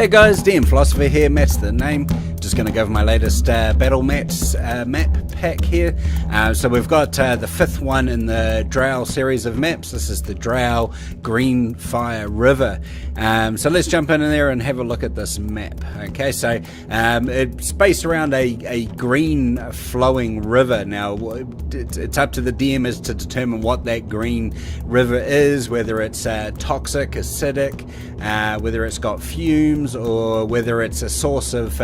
Hey guys, DM Philosopher here, Matt's the name. Just going to go over my latest Battle Mats map pack here. So we've got the fifth one in the Drow series of maps. This is the Drow Green Fire River. So let's jump in there and have a look at this map. Okay, so it's based around a green flowing river. Now it's up to the DM as to determine what that green river is, whether it's toxic, acidic, whether it's got fumes, or whether it's a source of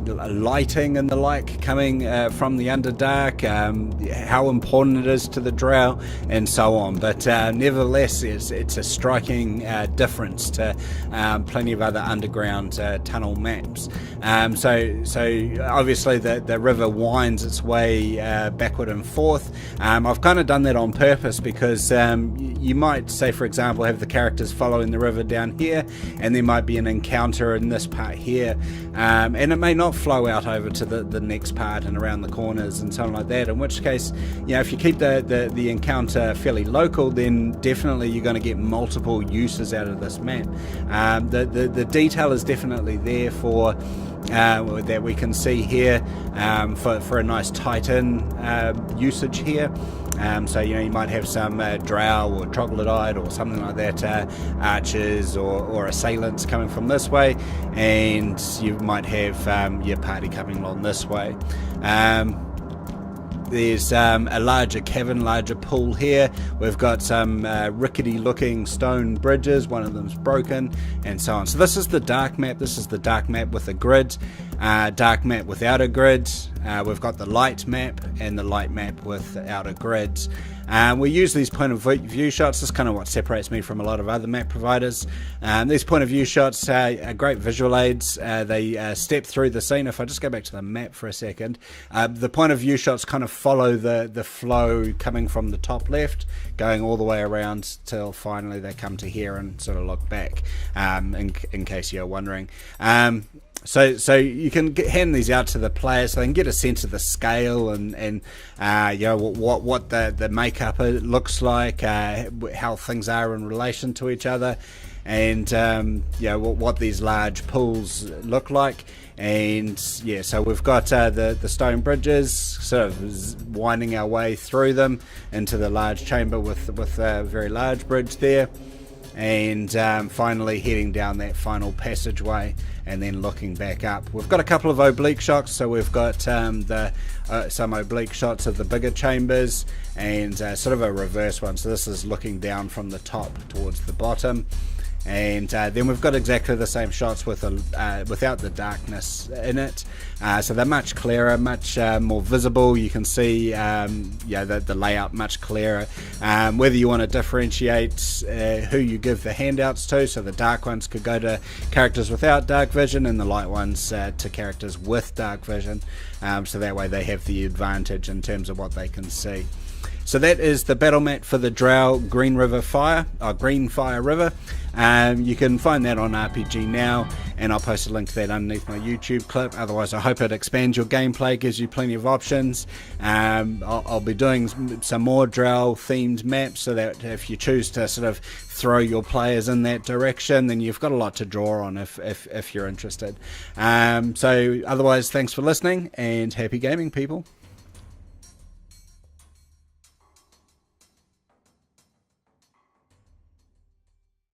lighting and the like coming from the Underdark, how important it is to the Drow, and so on. But nevertheless, it's a striking difference to plenty of other underground tunnel maps. So obviously the river winds its way backward and forth. I've kind of done that on purpose because you might, say for example, have the characters following the river down here, and there might be an encounter in this part here, and it may not flow out over to the next part and around the corners and something like that, in which case, you know, if you keep the encounter fairly local, then definitely you're going to get multiple uses out of this map. The detail is definitely there for that we can see here, for a nice tight-in usage here. So you know, you might have some drow or troglodyte or something like that, archers or assailants coming from this way, and you might have your party coming along this way. There's a larger cavern, larger pool here. We've got some rickety looking stone bridges, one of them's broken, and so on. So this is the dark map. This is the dark map with a grid, dark map without a grid. We've got the light map and the light map without a grid. We use these point of view shots. This is kind of what separates me from a lot of other map providers. These point of view shots are great visual aids. They step through the scene. If I just go back to the map for a second, the point of view shots kind of follow the flow coming from the top left, going all the way around till finally they come to here and sort of look back, in case you're wondering. So you can hand these out to the players so they can get a sense of the scale and you know, what the makeup looks like, how things are in relation to each other, and you know, what these large pools look like. And yeah, so we've got the stone bridges, sort of winding our way through them into the large chamber with a very large bridge there. And finally heading down that final passageway and then looking back up. We've got a couple of oblique shots, so we've got some oblique shots of the bigger chambers and sort of a reverse one. So this is looking down from the top towards the bottom. And then we've got exactly the same shots with without the darkness in it, so they're much clearer, much more visible. You can see the layout much clearer, whether you want to differentiate who you give the handouts to. So the dark ones could go to characters without dark vision, and the light ones to characters with dark vision, so that way they have the advantage in terms of what they can see. So that is the battle mat for the Drow Green Fire River. You can find that on RPG Now, and I'll post a link to that underneath my YouTube clip. Otherwise, I hope it expands your gameplay, gives you plenty of options. I'll be doing some more Drow themed maps, so that if you choose to sort of throw your players in that direction, then you've got a lot to draw on if you're interested. So otherwise, thanks for listening, and happy gaming, people.